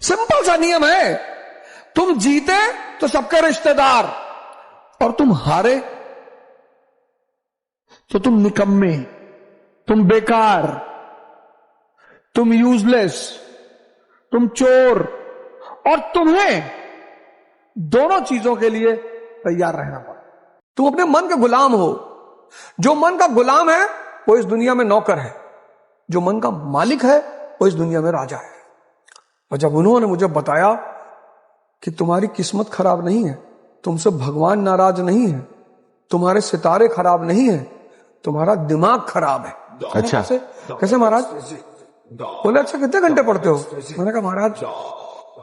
Simple सा नियम है। तुम जीते तो सबके रिश्तेदार, और तुम हारे तो तुम निकम्मे, तुम बेकार, तुम यूजलेस, तुम चोर, और तुम्हें दोनों चीजों के लिए तैयार रहना पड़ा। तुम अपने मन के गुलाम हो। जो मन का गुलाम है वो इस दुनिया में नौकर है, जो मन का मालिक है वो इस दुनिया में राजा है। और जब उन्होंने मुझे बताया कि तुम्हारी किस्मत खराब नहीं है, तुमसे भगवान नाराज नहीं है, तुम्हारे सितारे खराब नहीं है, तुम्हारा दिमाग खराब है। अच्छा, कैसे महाराज? बोले अच्छा कितने घंटे पढ़ते हो? मैंने कहा महाराज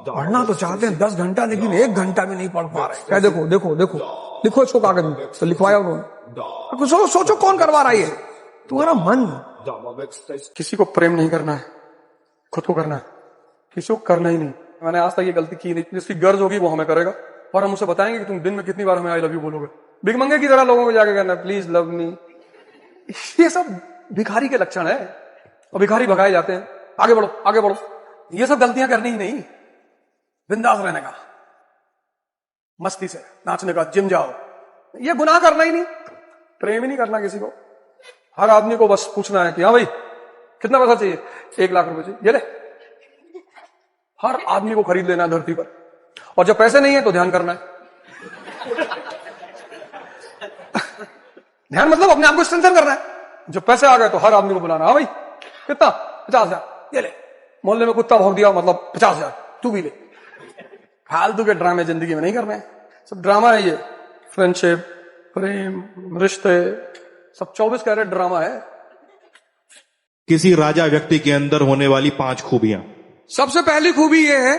पढ़ना तो चाहते हैं 10 घंटा, लेकिन 1 घंटा भी नहीं पढ़ पा रहे। क्या देखो देखो देखो, लिखो इसको कागज में। तो लिखवाया उन्होंने। सोचो कौन करवा रहा है? तुम्हारा मन। किसी को प्रेम नहीं करना है, खुद को करना है। किसी को करना ही नहीं। मैंने आज तक ये गलती की नहीं। जिसकी गर्ज होगी वो हमें करेगा, और हम उसे बताएंगे कि तुम दिन में कितनी बार हमें आई लव यू बोलोगे। भिखमंगे की तरह लोगों को जाके कहना प्लीज लव मी। ये सब भिखारी के लक्षण है, और भिखारी भगाए जाते हैं। आगे बढ़ो आगे बढ़ो। ये सब गलतियां करनी ही नहीं। बिंदास रहने का, मस्ती से नाचने का, जिम जाओ, ये गुनाह करना ही नहीं। प्रेम ही नहीं करना किसी को। हर आदमी को बस पूछना है कि हाँ भाई कितना पैसा चाहिए? 1 लाख रुपए चाहिए, ये ले। हर आदमी को खरीद लेना है धरती पर, और जब पैसे नहीं है तो ध्यान करना है। ध्यान मतलब अपने आप को स्ट्रेंथन करना है। जब पैसे आ गए तो हर आदमी को बुलाना, हाँ भाई कितना? 50,000, ये ले। मोहल्ले में कुत्ता भौंक दिया, मतलब 50,000, तू भी ले। फालतू के ड्रामे जिंदगी में नहीं करने, सब ड्रामा है ये। फ्रेंडशिप, प्रेम, रिश्ते, सब 24 कैरेट ड्रामा है। किसी राजा व्यक्ति के अंदर होने वाली 5 खूबियां। सबसे पहली खूबी ये है,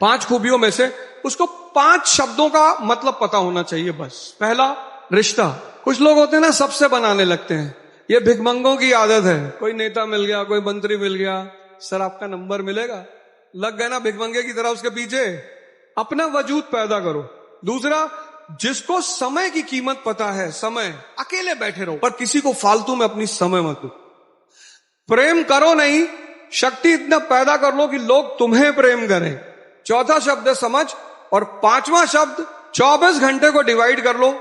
5 खूबियों में से उसको 5 शब्दों का मतलब पता होना चाहिए बस। पहला, रिश्ता। कुछ लोग होते हैं ना, सबसे बनाने लगते हैं। ये भिखमंगों की आदत है। कोई नेता मिल गया, कोई मंत्री मिल गया, सर आपका नंबर मिलेगा, लग गए ना भिखमंगे की तरह उसके पीछे। अपना वजूद पैदा करो। दूसरा, जिसको समय की कीमत पता है, समय, अकेले बैठे रहो, पर किसी को फालतू में अपनी समय मत दो। प्रेम करो नहीं, शक्ति इतना पैदा कर लो कि लोग तुम्हें प्रेम करें। चौथा शब्द है समझ, और 5वां शब्द 24 घंटे को डिवाइड कर लो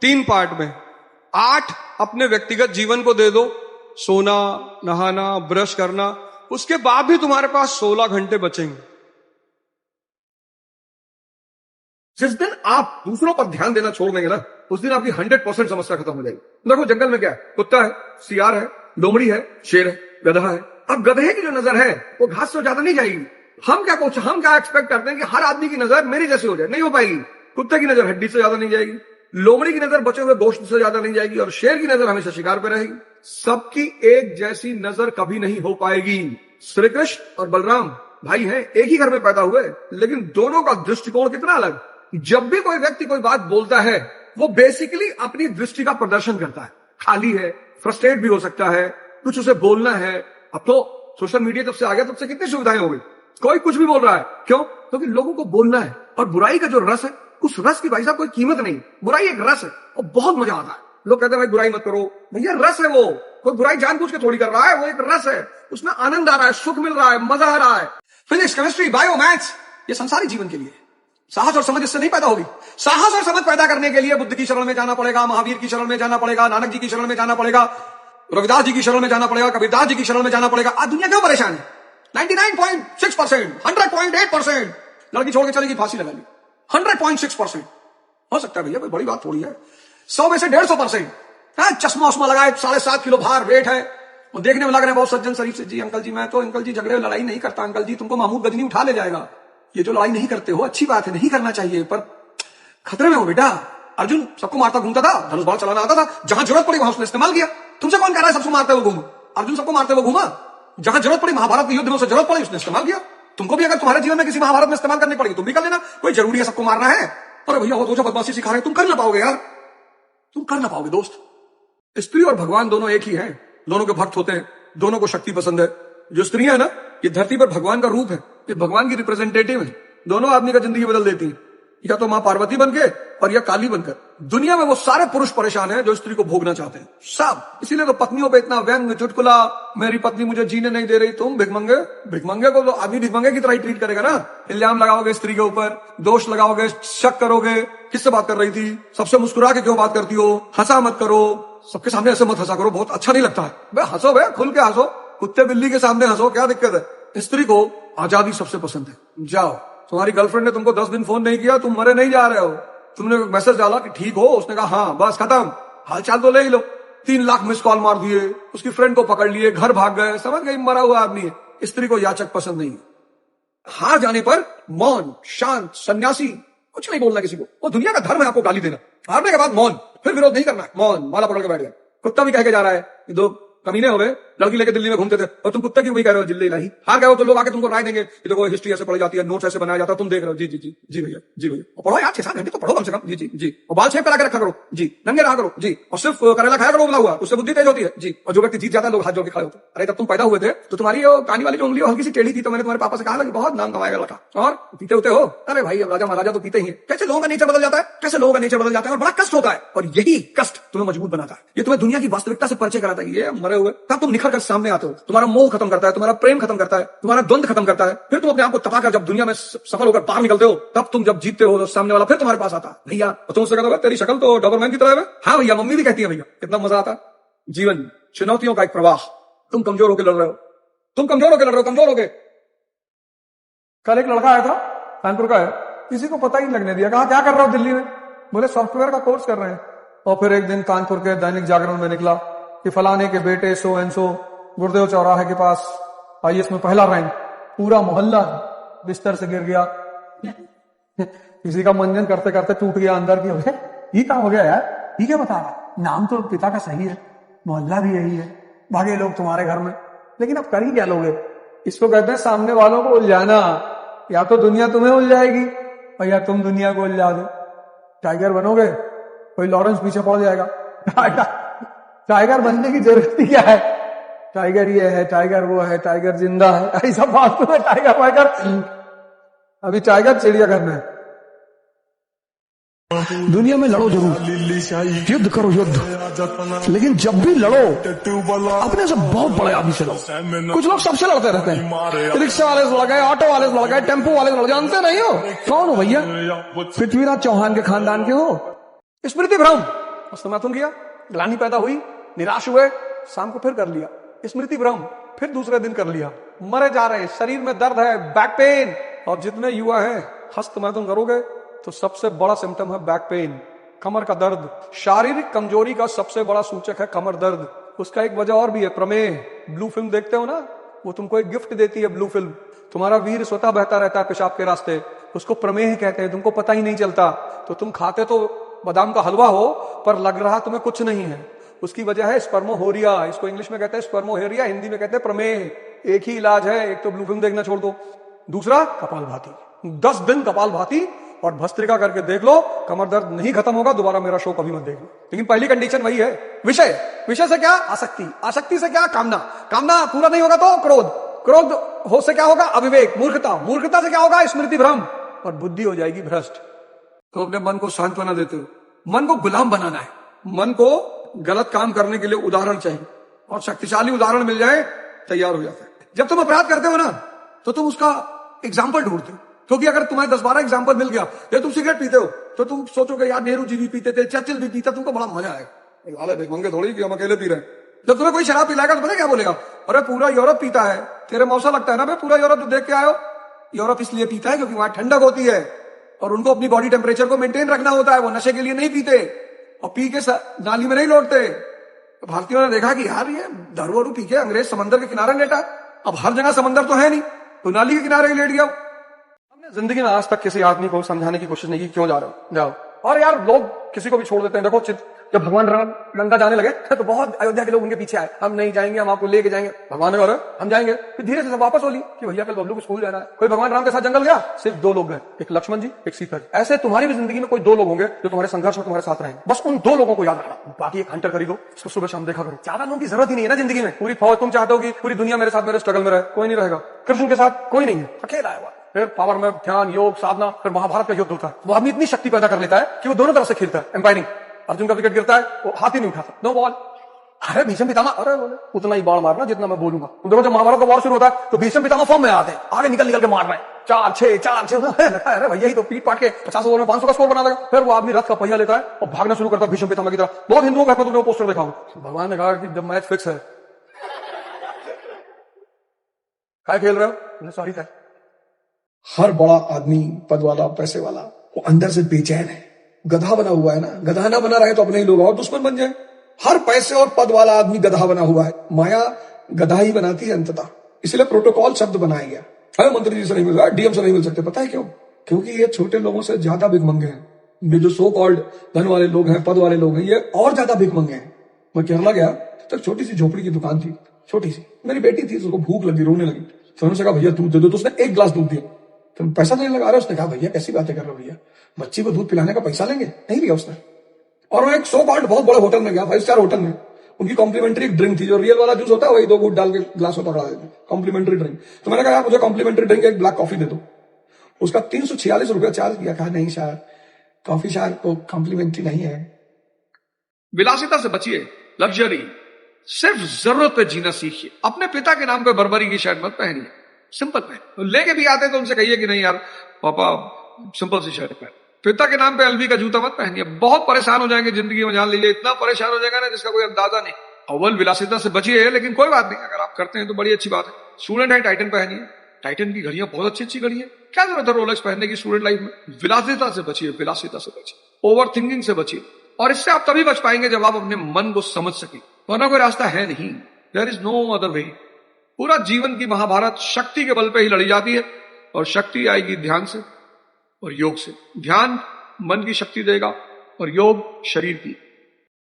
3 पार्ट में। 8 अपने व्यक्तिगत जीवन को दे दो, सोना, नहाना, ब्रश करना। उसके बाद भी तुम्हारे पास 16 घंटे बचेंगे। जिस दिन आप दूसरों पर ध्यान देना छोड़ देंगे ना, उस दिन आपकी 100% समस्या खत्म हो जाएगी। देखो जंगल में क्या है? कुत्ता है, सियार है, लोमड़ी है, शेर है, गधा है। अब गधे की जो नजर है वो घास से ज्यादा नहीं जाएगी। हम क्या एक्सपेक्ट करते हैं कि हर आदमी की नजर मेरी जैसी हो जाए? नहीं हो पाएगी। कुत्ते की नजर हड्डी से ज्यादा नहीं जाएगी, लोमड़ी की नजर बचे हुए गोश्त से ज्यादा नहीं जाएगी, और शेर की नजर हमेशा शिकार पे रहेगी। सबकी एक जैसी नजर कभी नहीं हो पाएगी। श्री कृष्ण और बलराम भाई हैं, एक ही घर में पैदा हुए, लेकिन दोनों का दृष्टिकोण कितना अलग। जब भी कोई व्यक्ति कोई बात बोलता है, वो बेसिकली अपनी दृष्टि का प्रदर्शन करता है। खाली है, फ्रस्ट्रेट भी हो सकता है, कुछ उसे बोलना है। अब तो सोशल मीडिया जब से आ गया तब से कितनी सुविधाएं हो गई। कोई कुछ भी बोल रहा है, क्यों? क्योंकि लोगों को बोलना है। और बुराई का जो रस है, उस रस की भाई साहब कोई कीमत नहीं। बुराई एक रस है और बहुत मजा आता है। लोग कहते हैं भाई बुराई मत करो, भैया रस है वो। कोई बुराई जानबूझ के थोड़ी कर रहा है, वो एक रस है, उसमें आनंद आ रहा है, सुख मिल रहा है, मजा आ रहा है। फिजिक्स, केमिस्ट्री, बायो, मैथ्स, ये संसारी जीवन के लिए। साहस और समझ इससे नहीं पैदा होगी। साहस और समझ पैदा करने के लिए बुद्ध की शरण में जाना पड़ेगा, महावीर की शरण में जाना पड़ेगा, नानक जी की शरण में जाना पड़ेगा, रविदास जी की शरण में जाना पड़ेगा, कबीरदास जी की शरण में जाना पड़ेगा। आज दुनिया क्यों परेशान है? 99.6%, 100.8% लड़की छोड़ के चलेगी, फांसी लगा ली। 100.6% हो सकता है भैया, कोई बड़ी बात थोड़ी है। 100 में से 150%। चश्मा उश्मा लगाए, 7.5 किलो भार वेट है, और देखने में लग रहे हैं बहुत सज्जन शरीफ से। जी अंकल जी, मैं तो अंकल जी झगड़े लड़ाई नहीं करता अंकल जी, तुमको महमूद गजनी उठा ले जाएगा। ये जो लड़ाई नहीं करते हो अच्छी बात है, नहीं करना चाहिए, पर खतरे में हो बेटा। अर्जुन सबको मारता घूमता था, धनुष बाण चलाना आता था, जहां जरूरत पड़ी वहां उसने इस्तेमाल किया। तुमसे कौन कह रहा है सबको मारते हुए घूमो? अर्जुन सबको मारते हुए घूमा, जहां जरूरत पड़ी, महाभारत के युद्ध में उसे जरूरत पड़ी, उसने इस्तेमाल किया। तुमको भी अगर तुम्हारे जीवन में किसी महाभारत में इस्तेमाल करनी पड़ेगी, तुम भी कर लेना। कोई जरूरी है सबको मारना है? अरे भैया वो तो बदमाशी सिखा रहे हैं, तुम कर ना पाओगे यार, तुम कर ना पाओगे दोस्त। स्त्री और भगवान दोनों एक ही हैं, दोनों के भक्त होते हैं, दोनों को शक्ति पसंद है। जो स्त्रियां है ना, ये धरती पर भगवान का रूप है, ये भगवान की रिप्रेजेंटेटिव है, दोनों आदमी का जिंदगी बदल देती है। या तो मां पार्वती बन के और या काली बनकर। दुनिया में वो सारे पुरुष परेशान हैं जो स्त्री को भोगना चाहते हैं, सब। इसीलिए तो पत्नियों पे इतना व्यंग चुटकुला, मेरी पत्नी मुझे जीने नहीं दे रही, तुम भिखमंगे। भिखमंगे को तो आदमी भिखमंगे की तरह ही ट्रीट करेगा ना। इल्जाम लगाओगे स्त्री के ऊपर, दोष लगाओगे, शक करोगे, किससे बात कर रही थी, सबसे मुस्कुरा के क्यों बात करती हो, हंसा मत करो, सबके सामने ऐसे मत हंसा करो, बहुत अच्छा नहीं लगता है। भाई हंसो, भाई खुल के हंसो, कुत्ते बिल्ली के सामने हंसो, क्या दिक्कत है। स्त्री को आजादी सबसे पसंद है। जाओ, तुम्हारी गर्लफ्रेंड ने तुमको 10 दिन फोन नहीं किया, तुम मरे नहीं जा रहे हो, तुमने मैसेज डाला कि ठीक हो, उसने कहा हाँ, बस खत्म, हालचाल तो ले ही लो। 3 लाख मिस कॉल मार दिए, उसकी फ्रेंड को पकड़ लिए, घर भाग गए, समझ गई मरा हुआ आदमी है। स्त्री को याचक पसंद नहीं है। हार जाने पर मौन, शांत, सन्यासी, कुछ नहीं बोलना किसी को। वो दुनिया का धर्म है आपको गाली देना। हारने के बाद मौन, फिर विरोध नहीं करना, मौन, माला पकड़ के बैठ गए। कुत्ता भी कह के जा रहा है कि दो कमीने हो गए, लड़की लेके दिल्ली में घूमते थे और तुम कुत्ते क्यों भी कह रहे हो, जिल्ले इलाही। हार गए हो तो लोग आके तुमको राय देंगे कि देखो हिस्ट्री ऐसे पढ़ी जाती है, नोट्स ऐसे बनाया जाता है, तुम देख रहे हो, जी जी जी जी भैया, जी भैया, और पढ़ो यार 6-7 घंटे तो पढ़ो कम से कम, जी जी जी, और बाल शेप करा के रखा करो, जी, नंगे रहा करो, जी, और सिर्फ करेला खाया करो उबला हुआ, उससे बुद्धि तेज होती है, जी। और जो व्यक्ति जीत जाता है लोग हाथ जोड़ के खड़े होते हैं। अरे जब तुम पैदा हुए थे तो तुम्हारी कानी वाली जो उंगली हल्की सी टेढ़ी थी, तो मैंने तुम्हारे पापा से कहा कि बहुत नाम कमाएगा लड़का, और पीते होते हो। अरे भाई अब राजा महाराजा तो पीते ही है। कैसे लोगों का नेचर बदल जाता है, कैसे लोगों का नेचर बदल जाता है, और बड़ा कष्ट होता है, और यही कष्ट तुम्हें मजबूत बनाता है। ये तुम्हें दुनिया की वास्तविकता से परिचय कराता है, ये मरे हुए, तब तुम निखर कर सामने आते हो। तुम्हारा मोह खत्म करता है, तुम्हारा प्रेम खत्म करता है, तुम्हारा द्वंद खत्म करता है। फिर तुम अपने आप को तपाकर जब दुनिया में सफल होकर बाहर निकलते हो, तब तुम जब जीतते हो तो सामने वाला फिर तुम्हारे पास आता है, भैया, और तुम उससे कहते हो तेरी शक्ल तो डॉबरमैन की तरह है। हाँ भैया, मम्मी भी कहती है भैया, कितना मजा आता है। जीवन चुनौतियों का एक प्रवाह, तुम कमजोर होकर लड़ रहे हो, तुम कमजोर होकर लड़ रहे हो, कमजोर होकर। कल एक लड़का आया था, कानपुर का है, किसी को पता ही लगने दिया, कहा क्या कर रहा हो दिल्ली में, बोले सॉफ्टवेयर का कोर्स कर रहे हैं। और फिर एक दिन कानपुर के दैनिक जागरण में निकला कि फलाने के बेटे सो एंड सो गुरुदेव चौराहे के पास IAS में पहला रैंक, पूरा मोहल्ला बिस्तर से गिर गया। किसी का मंजन करते करते टूट गया अंदर की, ये क्या हो गया यार, ये क्या बता रहा, नाम तो पिता का सही है, मोहल्ला भी यही है, भागे लोग तुम्हारे घर में, लेकिन अब कर ही क्या लोगे। इसको कहते हैं सामने वालों को उलझाना। या तो दुनिया तुम्हें उलझाएगी और या तुम दुनिया को उलझा दो। टाइगर बनोगे, कोई लॉरेंस पीछे पड़ जाएगा। टाइगर बनने की जरूरत ही क्या है, टाइगर ये है, टाइगर वो है, टाइगर जिंदा है, ऐसा बात तो है। टाइगर वाइगर, अभी टाइगर चिड़ियाघर में। दुनिया में लड़ो जरूर, युद्ध करो युद्ध, लेकिन जब भी लड़ो अपने से बहुत बड़े आदमी से लड़ो। कुछ लोग सबसे लड़ते रहते हैं, रिक्शा वाले से लड़ गए, ऑटो वाले से लड़ गए, टेम्पो वाले से लड़, जानते नहीं हो कौन हो भैया, पृथ्वीराज चौहान के खानदान के हो। स्मृति भ्रम, समातुन किया, ग्लानि पैदा हुई, निराश हुए, शाम को फिर कर लिया स्मृति भ्रम, फिर दूसरे दिन कर लिया, मरे जा रहे हैं, शरीर में दर्द है, बैक पेन। और जितने युवा हैं, हस्तमैथुन करोगे तो सबसे बड़ा सिम्टम है बैक पेन, कमर का दर्द। शारीरिक कमजोरी का सबसे बड़ा सूचक है कमर दर्द। उसका एक वजह और भी है, प्रमेह। ब्लू फिल्म देखते हो ना, वो तुमको एक गिफ्ट देती है ब्लू फिल्म। तुम्हारा वीर स्वतः बहता रहता है पेशाब के रास्ते, उसको प्रमेह कहते हैं, तुमको पता ही नहीं चलता। तो तुम खाते तो बादाम का हलवा हो, पर लग रहा तुम्हें कुछ नहीं है। उसकी वजह है स्पर्मोहोरिया, इसको इंग्लिश में कहते हैं स्पर्मोहेरिया, हिंदी में कहते हैं प्रमेह। एक ही इलाज है, एक तो ब्लू फिल्म देखना छोड़ दो, दूसरा कपालभाति। 10 दिन कपालभाति और भस्त्रिका करके देख लो, कमर दर्द नहीं खत्म होगा। दोबारा मेरा शो कभी मत देखना, लेकिन पहली कंडीशन वही है, विषय। विषय से क्या, आसक्ति। आसक्ति से क्या, कामना। कामना पूरा नहीं होगा तो क्रोध। क्रोध हो से क्या होगा, अविवेक, मूर्खता। मूर्खता से क्या होगा, स्मृति भ्रम, और बुद्धि हो जाएगी भ्रष्ट। तो अपने मन को सांत्वना देते हो, मन को गुलाम बनाना है। मन को गलत काम करने के लिए उदाहरण चाहिए, और शक्तिशाली उदाहरण मिल जाए तैयार हो जाता है। जब तुम अपराध करते हो ना, तो तुम उसका एग्जाम्पल ढूंढते हो, क्योंकि अगर तुम्हें 10-12 एग्जाम्पल मिल गया, या तुम सिगरेट पीते हो तो तुम सोचोगे यार नेहरू जी भी पीते थे, चर्चिल भी पीता, तुमको बड़ा मजा आएगा। मंगे थोड़ी कि हम अकेले पी रहे हैं। जब तुम्हें कोई शराब पिलाएगा तो पता क्या बोलेगा, अरे पूरा यूरोप पीता है, तेरे मौसा लगता है ना भाई, पूरा यूरोप तो देख के आयो। यूरोप इसलिए पीता है क्योंकि वहां ठंडक होती है और उनको अपनी बॉडी टेम्परेचर को मेंटेन रखना होता है। वो नशे के लिए नहीं पीते और पी के नाली में नहीं लौटते। तो भारतीयों ने देखा कि यार ये दारू वारू पी के अंग्रेज समंदर के किनारे लेटा, अब हर जगह समंदर तो है नहीं, तो नाली के किनारे ही लेट गया। हमने जिंदगी में आज तक किसी आदमी को समझाने की कोशिश नहीं की, क्यों जा रहे हो, जाओ। और यार लोग किसी को भी छोड़ देते हैं। देखो जब भगवान राम लंका जाने लगे तो बहुत अयोध्या के लोग उनके पीछे आए, हम नहीं जाएंगे, हम आपको लेके जाएंगे। भगवान ने कहा हम जाएंगे। फिर धीरे से सब वापस बोली कि भैया कल बबलू को स्कूल जाना है। कोई भगवान राम के साथ जंगल गया, सिर्फ 2 लोग गए, एक लक्ष्मण जी, एक सीता जी। ऐसे तुम्हारी भी जिंदगी में कोई 2 लोग होंगे जो तुम्हारे संघर्ष में तुम्हारे साथ रहेंगे। बस उन 2 लोगों को याद रखना, बाकी एक हंटर खरीदो, इसको सुबह शाम देखा करो। ज्यादा लोगों की जरूरत ही नहीं है ना जिंदगी में। पूरी फौज तुम चाहते हो कि पूरी दुनिया मेरे साथ मेरे स्ट्रगल में रहे, कोई नहीं रहेगा। कृष्ण के साथ कोई नहीं है, अकेला है। फिर पावर में ध्यान, योग, साधना, फिर महाभारत का युद्ध होता है। वो आदमी इतनी शक्ति पैदा कर लेता है कि वो दोनों तरफ से खेलता है, एम्पायरिंग। अर्जुन का विकेट गिरता है, वो हाथ ही नहीं उठाता, नो बॉल। अरे भीष्म पितामह, अरे बोले उतना ही बाण मारना जितना मैं बोलूंगा। तुम देखो जब महाभारत का वॉर शुरू होता है तो भीष्म पितामह फॉर्म में आते हैं, आगे निकल निकल के मार रहे हैं, 4-6 अरे भैया ही तो पीट पाट के 50 ओवर में 500 का स्कोर बना देगा। फिर वो आदमी रथ का पहिया लेता है और भागना शुरू करता है भीष्म पितामह की तरफ। बहुत हिंदुओं का तुमने वो पोस्टर देखा होगा। भगवान ने कहा कि जब मैच फिक्स है, क्या खेल रहे हो? सॉरी था। हर बड़ा आदमी, पद वाला, पैसे वाला, वो अंदर से बेचैन है, गधा बना हुआ है ना। गधा ना बना रहे तो अपने ही लोग और दुश्मन बन जाए। हर पैसे और पद वाला आदमी गधा बना हुआ है। माया गधा ही बनाती है अंततः। इसलिए प्रोटोकॉल शब्द बनाया गया। अरे मंत्री जी से नहीं मिल रहा, डीएम से नहीं मिल सकते। पता है क्यों? क्योंकि ये छोटे लोगों से ज्यादा भिखमंगे हैं। ये जो सो कॉल्ड धन वाले लोग हैं, पद वाले लोग हैं, ये और ज्यादा भिखमंगे हैं। मैं केरला गया तो छोटी सी झोपड़ी की दुकान थी, छोटी सी। मेरी बेटी थी, उसको भूख लगी, रोने लगी। तो उन्होंने कहा भैया दूध दे दो। तो उसने 1 गिलास दूध दिया। तो पैसा नहीं लगा रहा। उसने कहा भैया कैसी बातें कर रहे हो भैया, बच्ची को दूध पिलाने का पैसा लेंगे? नहीं लिया उसने। और वो एक सो कॉल्ड बहुत बड़े होटल में गया, 5 स्टार होटल में। उनकी कॉम्प्लीमेंट्री एक ड्रिंक थी, जो रियल वाला जूस होता है वही 2 घूंट डाल के ग्लास में पकड़ा देते, कॉम्प्लीमेंट्री ड्रिंक। तो मैंने कहा यार मुझे कॉम्प्लीमेंट्री ड्रिंक एक ब्लैक कॉफी दे दो। उसका 346 रुपया चार्ज किया। कहा नहीं शायद कॉफी शायद को कॉम्प्लीमेंट्री नहीं है। विलासिता से बचिए, लग्जरी। सिर्फ जरूरत पे जीना सीखिए। अपने पिता के नाम पे बर्बरी की शर्ट मत पहनिए, सिंपल पहन। लेके भी आते तो उनसे कहिए कि नहीं यार पापा सिंपल सी शर्ट पहन। पिता के नाम पे एलवी का जूता मत पहनिए, बहुत परेशान हो जाएंगे जिंदगी में। जान लीजिए इतना परेशान हो जाएगा ना जिसका कोई अंदाजा नहीं। अव्वल विलासिता से बचिए, लेकिन कोई बात नहीं, अगर आप करते हैं तो बड़ी अच्छी बात है। स्टूडेंट है, टाइटन पहनिए। टाइटन की घड़ियां बहुत अच्छी अच्छी घड़ी है, क्या जरूरत है रोलेक्स पहनने की स्टूडेंट लाइफ में? विलासिता से बचिए, विलासिता से बचिए, ओवर थिंकिंग से बचिए। और इससे आप तभी बच पाएंगे जब आप अपने मन को समझ सके, वरना कोई रास्ता है नहीं। There is no other way. पूरा जीवन की महाभारत शक्ति के बल पे ही लड़ी जाती है, और शक्ति आएगी ध्यान से और योग से। ध्यान मन की शक्ति देगा और योग शरीर की।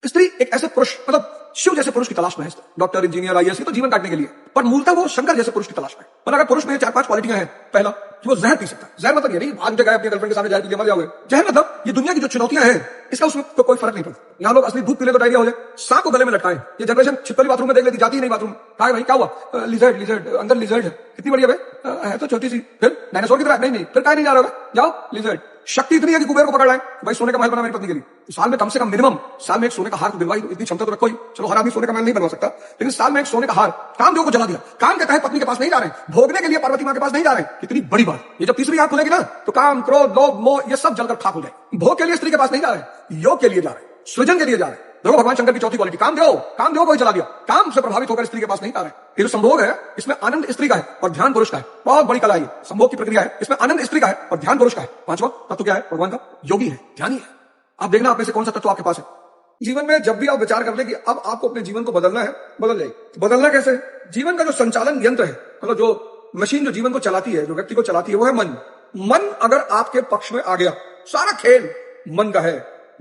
स्त्री एक ऐसे पुरुष, मतलब शिव जैसे पुरुष की तलाश में है। डॉक्टर, इंजीनियर, आईएएस तो जीवन काटने के लिए, पर मूलतः वो शंकर जैसे पुरुष की तलाश में। पर अगर पुरुष में 4-5 क्वालिटियां हैं, पहला कि वो जहर पी सकता है। जहर मतलब ये नहीं आज जगह अपनी गर्लफ्रेंड के सामने जहर पी के मर जाओगे। जहर मतलब ये दुनिया की जो चुनौतियां हैं, इसका उसमें तो कोई फर्क नहीं पड़ता। यहाँ लोग असली दूध पी ले तो डायरिया हो जाए, सांप को गले में लटकाएं। ये जनरेशन छिपकली बाथरूम में देख लेती, जाती ही नहीं बाथरूम। कहा भाई क्या हुआ? लिजर्ड, लिजर्ड अंदर लिजर्ड है। कितनी बड़ी है तो छोटी सी। फिर डायनासोर की तरह नहीं, फिर कहा नहीं जा रहा होगा, जाओ लिजर्ड। शक्ति इतनी है कि कुबेर को पकड़ लाए, भाई सोने का महल बना मेरी पत्नी के लिए। तो साल में कम से कम मिनिमम साल में एक सोने का हार तो दिलवाई दो। इतनी क्षमता तो रखो ही। चलो हर आदमी सोने का महल नहीं बनवा सकता, लेकिन साल में एक सोने का हार। कामदेव को जला दिया, काम के तहत पत्नी के पास नहीं जा रहे, भोगने के लिए पार्वती मां के पास नहीं जा रहे। कितनी बड़ी बात। ये जब तीसरी आंख खुलेगी ना तो काम, क्रोध, लोभ, मोह ये सब जलकर खाक हो जाए। भोग के लिए स्त्री के पास नहीं जा रहे, योग के लिए जा रहे, सृजन के लिए जा रहे। देखो भगवान शंकर की चौथी क्वालिटी कामदेव को ही जला दिया। काम से प्रभावित होकर स्त्री के पास नहीं जा रहे। ये जो संभोग है इसमें आनंद स्त्री का है और ध्यान पुरुष का है। बहुत बड़ी कला है। संभोग की प्रक्रिया है, इसमें आनंद स्त्री का है और ध्यान पुरुष का है। 5वां तत्व क्या है? भगवान का योगी है, ध्यानी है। आप देखना आप में से कौन सा तत्व आपके पास है। जीवन में जब भी आप विचार कर ले कि अब आपको अपने जीवन को बदलना है, बदल जाएगी। बदलना कैसे? जीवन का जो संचालन यंत्र है, मतलब जो मशीन जो जीवन को चलाती है, जो व्यक्ति को चलाती है, वो है मन। मन अगर आपके पक्ष में आ गया, सारा खेल मन का है।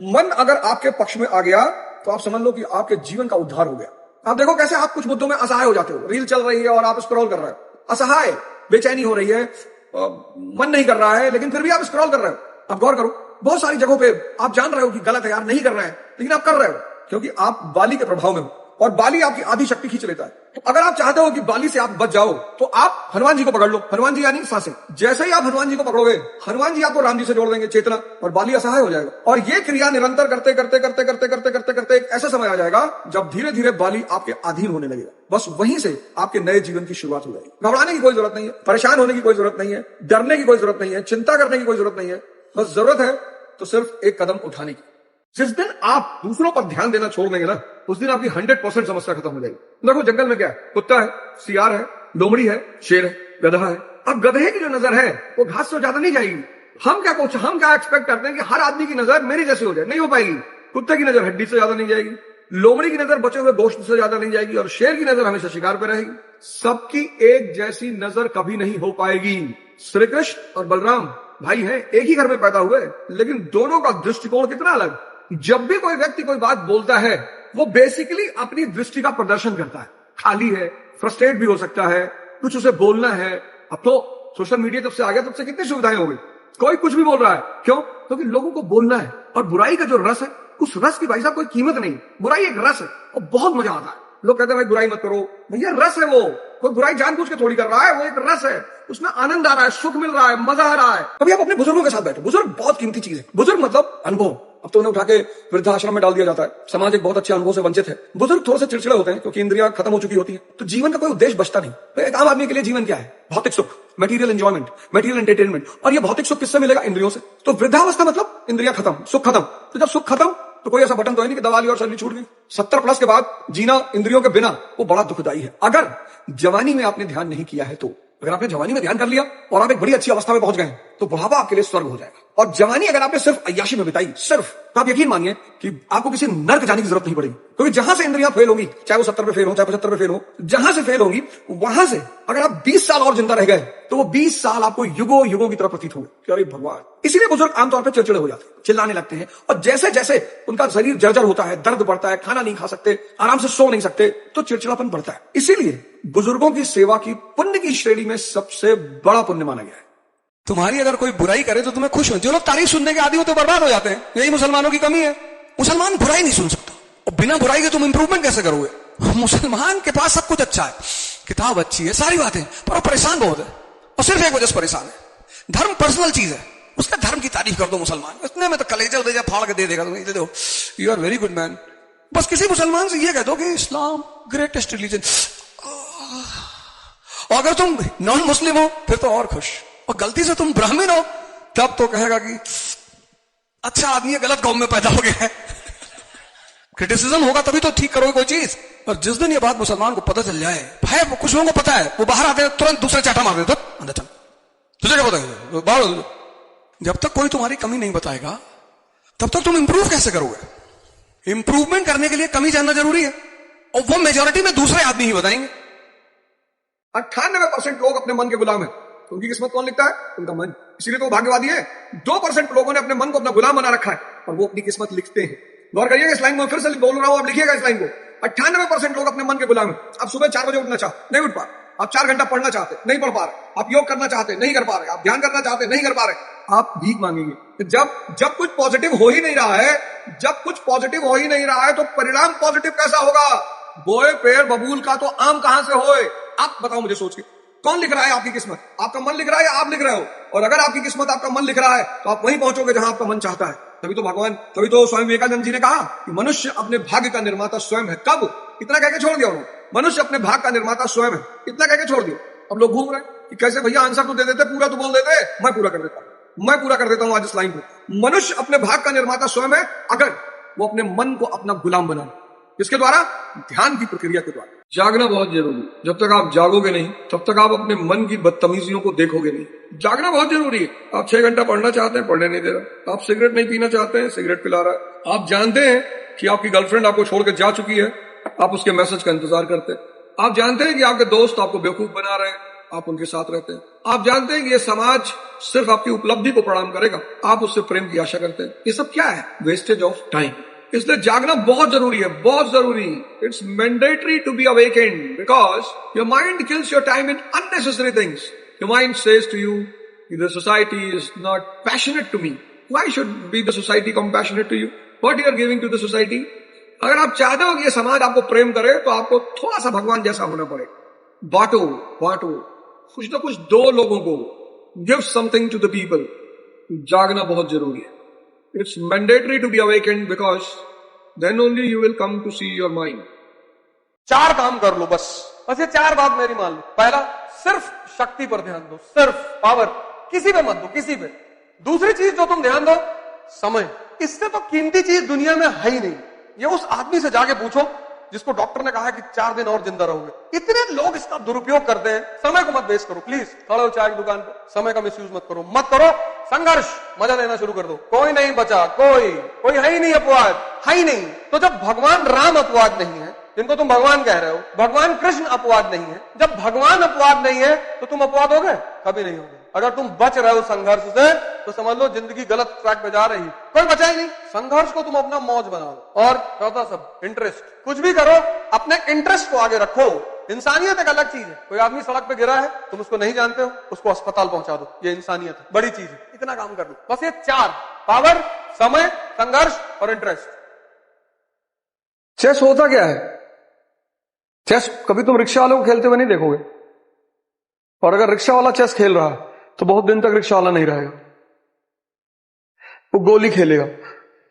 मन अगर आपके पक्ष में आ गया तो आप समझ लो कि आपके जीवन का उद्धार हो गया। आप देखो कैसे आप कुछ मुद्दों में असहाय हो जाते हो। रील चल रही है और आप स्क्रॉल कर रहे हो, असहाय, बेचैनी हो रही है, मन नहीं कर रहा है, लेकिन फिर भी आप स्क्रॉल कर रहे हो। आप गौर करो, बहुत सारी जगहों पे आप जान रहे हो कि गलत है यार, नहीं कर रहे हैं, लेकिन आप कर रहे हो क्योंकि आप बाली के प्रभाव में हो और बाली आपकी आधी शक्ति खींच लेता है। तो अगर आप चाहते हो कि बाली से आप बच जाओ तो आप हनुमान जी को पकड़ लो। हनुमान जी यानी सांसें। जैसे ही आप हनुमान जी को पकड़ोगे, हनुमान जी आपको राम जी से जोड़ देंगे, चेतना, और बाली असहाय हो जाएगा। और ये क्रिया निरंतर करते करते करते करते करते करते करते एक ऐसा समय आ जाएगा जब धीरे धीरे बाली आपके अधीन होने लगेगा। बस वहीं से आपके नए जीवन की शुरुआत हो जाएगी। घबराने की कोई जरूरत नहीं है, परेशान होने की कोई जरूरत नहीं है, डरने की कोई जरूरत नहीं है, चिंता करने की कोई जरूरत नहीं है। बस जरूरत है तो सिर्फ एक कदम उठाने की। जिस दिन आप दूसरों पर ध्यान देना छोड़ देंगे ना, उस दिन आपकी 100% समस्या खत्म हो जाएगी। देखो जंगल में क्या है? कुत्ता है, सियार है, लोमड़ी है, शेर है, गधा है। अब गधे की जो नजर है वो घास से ज्यादा नहीं जाएगी। हम क्या एक्सपेक्ट करते हैं कि हर आदमी की नजर मेरी जैसी हो जाए, नहीं हो पाएगी। कुत्ते की नजर हड्डी से ज्यादा नहीं जाएगी, लोमड़ी की नजर बचे हुए गोश्त से ज्यादा नहीं जाएगी, और शेर की नजर हमेशा शिकार पे रहेगी। सबकी एक जैसी नजर कभी नहीं हो पाएगी। श्री कृष्ण और बलराम भाई हैं, एक ही घर में पैदा हुए, लेकिन दोनों का दृष्टिकोण कितना अलग। जब भी कोई व्यक्ति कोई बात बोलता है वो बेसिकली अपनी दृष्टि का प्रदर्शन करता है। खाली है, फ्रस्ट्रेट भी हो सकता है, कुछ उसे बोलना है। अब तो सोशल मीडिया जब से आ गया तब से कितनी सुविधाएं हो गई, कोई कुछ भी बोल रहा है। क्यों? क्योंकि लोगों को बोलना है। और बुराई का जो रस है, उस रस की भाई साहब कोई कीमत नहीं। बुराई एक रस है और बहुत मजा आता है। लोग कहते हैं भाई बुराई मत करो, भैया रस है वो, कोई बुराई जानबूझ के थोड़ी कर रहा है, वो एक रस है, उसमें आनंद आ रहा है, सुख मिल रहा है, मजा आ रहा है। कभी आप अपने बुजुर्गों के साथ बैठो, बुजुर्ग बहुत कीमती चीज है। बुजुर्ग मतलब अनुभव। अब तो उन्हें उठा के वृद्धाश्रम में डाल दिया जाता है, समाज एक बहुत अच्छे अनुभव से वंचित है। बुजुर्ग थोड़े से चिड़चिड़े होते हैं क्योंकि इंद्रियां खत्म हो चुकी होती है, तो जीवन का कोई उद्देश्य बचता नहीं। तो एक आम आदमी के लिए जीवन क्या है? भौतिक सुख, मटेरियल एंजॉयमेंट, मटेरियल एंटरटेनमेंट। और ये भौतिक सुख किससे मिलेगा? इंद्रियों से। तो वृद्धावस्था मतलब इंद्रियां खत्म, सुख खत्म। तो जब सुख खत्म तो कोई ऐसा बटन तो है नहीं कि दबा ली और शरीर छूट गई। 70 प्लस के बाद जीना इंद्रियों के बिना वो बड़ा दुखदाई है। अगर जवानी में आपने ध्यान नहीं किया है तो, अगर आपने जवानी में ध्यान कर लिया और आप एक बड़ी अच्छी अवस्था में पहुंच गए तो बुढ़ापा आपके लिए स्वर्ग हो जाएगा। और जवानी अगर आपने सिर्फ अय्याशी में बिताई, सिर्फ, तो आप यकीन मानिए कि आपको किसी नर्क जाने की जरूरत नहीं पड़ेगी। क्योंकि जहां से इंद्रियां फेल होंगी, चाहे वो 70 पे फेल हो, चाहे 75 पे फेल हो, जहां से फेल होंगी वहां से अगर आप 20 साल और जिंदा रह गए तो वो 20 साल आपको युगों युगों की तरह प्रतीत होंगे कि अरे भगवान। इसीलिए बुजुर्ग आमतौर पर चिड़चिड़े हो जाते हैं, चिल्लाने लगते हैं, और जैसे जैसे उनका शरीर जर्जर होता है, दर्द बढ़ता है, खाना नहीं खा सकते, आराम से सो नहीं सकते, तो चिड़चिड़ापन बढ़ता है। इसीलिए बुजुर्गों की सेवा की पुण्य की श्रेणी में सबसे बड़ा पुण्य माना गया है। तुम्हारी अगर कोई बुराई करे तो तुम्हें खुश हो। जो लोग तारीफ सुनने के आदि होते बर्बाद हो जाते हैं। यही मुसलमानों की कमी है। मुसलमान बुराई नहीं सुन सकता, और बिना बुराई के तुम इंप्रूवमेंट कैसे करोगे? मुसलमान के पास सब कुछ अच्छा है, किताब अच्छी है, सारी बातें, पर वो परेशान बहुत है, और सिर्फ एक वजह से परेशान है, धर्म पर्सनल चीज है। उसका धर्म की तारीफ कर दो मुसलमान, इतने में तो कलेजा उलेजा फाड़ के दे देगा तुम्हें, दे दो, you are very good man. बस किसी मुसलमान से ये कह दो कि इस्लाम ग्रेटेस्ट रिलीजन, और अगर तुम नॉन मुस्लिम हो फिर तो और खुश, और गलती से तुम ब्राह्मण हो तब तो कहेगा कि अच्छा आदमी है, गलत कौम में पैदा हो गया है। क्रिटिसिज्म होगा तभी तो ठीक करोगे कोई चीज। और जिस दिन ये बात मुसलमान को पता चल जाए, भाई कुछ लोगों को पता है, वो बाहर आते हैं तुरंत दूसरे चाटा मार देते, अंदर चल, तुझे क्या पता बाहर। जब तक कोई तुम्हारी कमी नहीं बताएगा तब तक तुम इंप्रूव कैसे करोगे? इंप्रूवमेंट करने के लिए कमी जानना जरूरी है, और वो मेजोरिटी में दूसरे आदमी ही बताएंगे। 98% लोग अपने मन के गुलाम हैं। तो उनकी किस्मत कौन लिखता है? उनका मन। इसीलिए तो भाग्यवादी है। 2% लोगों ने अपने मन को अपना गुलाम बना रखा है और वो अपनी किस्मत लिखते हैं। गौर करिएगा, इस लाइन में फिर से बोल रहा हूं, आप लिखिएगा इस लाइन को। 98% लोग अपने मन के गुलाम हैं। आप सुबह 4 बजे उठना चाहते, नहीं उठ पा रहे। आप 4 घंटा पढ़ना चाहते, नहीं पढ़ पा रहे। आप योग करना चाहते, नहीं कर पा रहे। आप ध्यान करना चाहते, नहीं कर पा रहे। आप भीख मांगेंगे। जब कुछ पॉजिटिव हो ही नहीं रहा है, जब कुछ पॉजिटिव हो ही नहीं रहा है तो परिणाम पॉजिटिव कैसा होगा? बोए पेड़ बबूल का तो आम कहां से होए? आप बताओ मुझे सोच के, कौन लिख रहा है आपकी किस्मत? आपका मन लिख रहा है या आप लिख रहे हो? और अगर आपकी किस्मत आपका मन लिख रहा है तो आप वहीं पहुंचोगे जहां आपका मन चाहता है। तभी तो स्वामी विवेकानंद जी ने कहा कि मनुष्य अपने भाग्य का निर्माता स्वयं है। कब? इतना कहकर छोड़ दिया उन्होंने, मनुष्य अपने भाग्य का निर्माता स्वयं है, इतना कहकर छोड़ दिया। अब लोग घूम रहे हैं कि कैसे भैया आंसर तो दे देते, पूरा तो बोल देते। मैं पूरा कर देता हूं आज इस लाइन को। मनुष्य अपने भाग्य का निर्माता स्वयं है अगर वो अपने मन को अपना गुलाम बनाए। किसके द्वारा? ध्यान की प्रक्रिया के द्वारा। जागना बहुत जरूरी। जब तक आप जागोगे नहीं तब तक आप अपने मन की बदतमीजियों को देखोगे नहीं। जागना बहुत जरूरी है। आप 6 घंटा पढ़ना चाहते हैं, पढ़ने नहीं दे रहा। आप सिगरेट नहीं पीना चाहते हैं, सिगरेट पिला रहा है। आप जानते हैं कि आपकी गर्लफ्रेंड आपको छोड़कर जा चुकी है, आप उसके मैसेज का इंतजार करते हैं। आप जानते हैं कि आपके दोस्त आपको बेवकूफ बना रहे हैं, आप उनके साथ रहते हैं। आप जानते हैं कि ये समाज सिर्फ आपकी उपलब्धि को प्रणाम करेगा, आप उससे प्रेम की आशा करते हैं। ये सब क्या है? Wastage of time. इसलिए जागना बहुत जरूरी है, बहुत जरूरी। It's mandatory to be awakened because your mind kills your time in unnecessary things. Your mind says to you the society is not passionate to me. Why should be the society compassionate to you? What you are giving to the society? अगर आप चाहते हो कि ये समाज आपको प्रेम करे तो आपको थोड़ा सा भगवान जैसा होना पड़ेगा। बांटो कुछ ना कुछ दो लोगों को। Give something to the people. जागना बहुत जरूरी है। It's mandatory to be awakened because then only you will come to see your mind. 4 काम कर लो बस ये 4 बात मेरी मान लो। पहला, सिर्फ शक्ति पर ध्यान दो, सिर्फ पावर, किसी पे मत दो, किसी पे। दूसरी चीज जो तुम ध्यान दो, समय। इससे तो कीमती चीज दुनिया में है ही नहीं। ये उस आदमी से जाके पूछो जिसको डॉक्टर ने कहा कि 4 दिन और जिंदा रहोगे। इतने लोग इसका दुरुपयोग करते हैं। समय को मत वेस्ट करो प्लीज। खड़े हो चाय की दुकान पर, समय का मिसयूज मत करो। संघर्ष, मजा लेना शुरू कर दो। कोई नहीं बचा, कोई है ही नहीं अपवाद, है ही नहीं। तो जब भगवान राम अपवाद नहीं है, जिनको तुम भगवान कह रहे हो, भगवान कृष्ण अपवाद नहीं है, जब भगवान अपवाद नहीं है तो तुम अपवाद होगे? कभी नहीं होगे। अगर तुम बच रहे हो संघर्ष से तो समझ लो जिंदगी गलत ट्रैक पे जा रही है। कोई बचा ही नहीं। संघर्ष को तुम अपना मौज बना लो। और चौथा सब, इंटरेस्ट। कुछ भी करो, अपने इंटरेस्ट को आगे रखो। इंसानियत एक अलग चीज है। कोई आदमी सड़क पे गिरा है, तुम उसको नहीं जानते हो, उसको अस्पताल पहुंचा दो, ये इंसानियत है, बड़ी चीज है। इतना काम कर लो बस। ये 4, पावर, समय, संघर्ष और इंटरेस्ट। चेस होता क्या है? चेस कभी तुम रिक्शा वाले को खेलते हुए नहीं देखोगे, और अगर रिक्शा वाला चेस खेल रहा है तो बहुत दिन तक रिक्शा वाला नहीं रहेगा, वो गोली खेलेगा।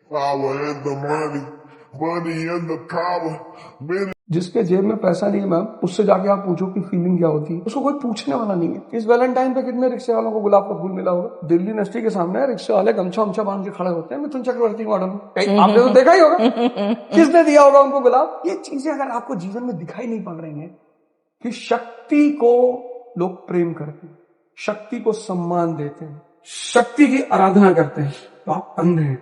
Power and the money and the power. Many जिसके जेब में पैसा नहीं है मैम, उससे जाके आप पूछो कि फीलिंग क्या होती है, उसको कोई पूछने वाला नहीं है। इस वैलेंटाइन पे कितने रिक्शे वालों को गुलाब का फूल मिला होगा? दिल्ली यूनिवर्सिटी के सामने रिक्शे वाले गमछा उमछा बांध के खड़े होते हैं मिथुन चक्रवर्ती मॉडल में, कहीं आपने तो देखा ही होगा। किसने दिया होगा उनको गुलाब? ये चीजें अगर आपको जीवन में दिखाई नहीं पड़ रही है कि शक्ति को लोग प्रेम करते हैं, शक्ति को सम्मान देते हैं, शक्ति की आराधना करते हैं, तो आप अंधे हैं।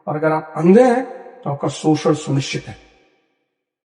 और अगर आप अंधे हैं तो आपका शोषण सुनिश्चित है।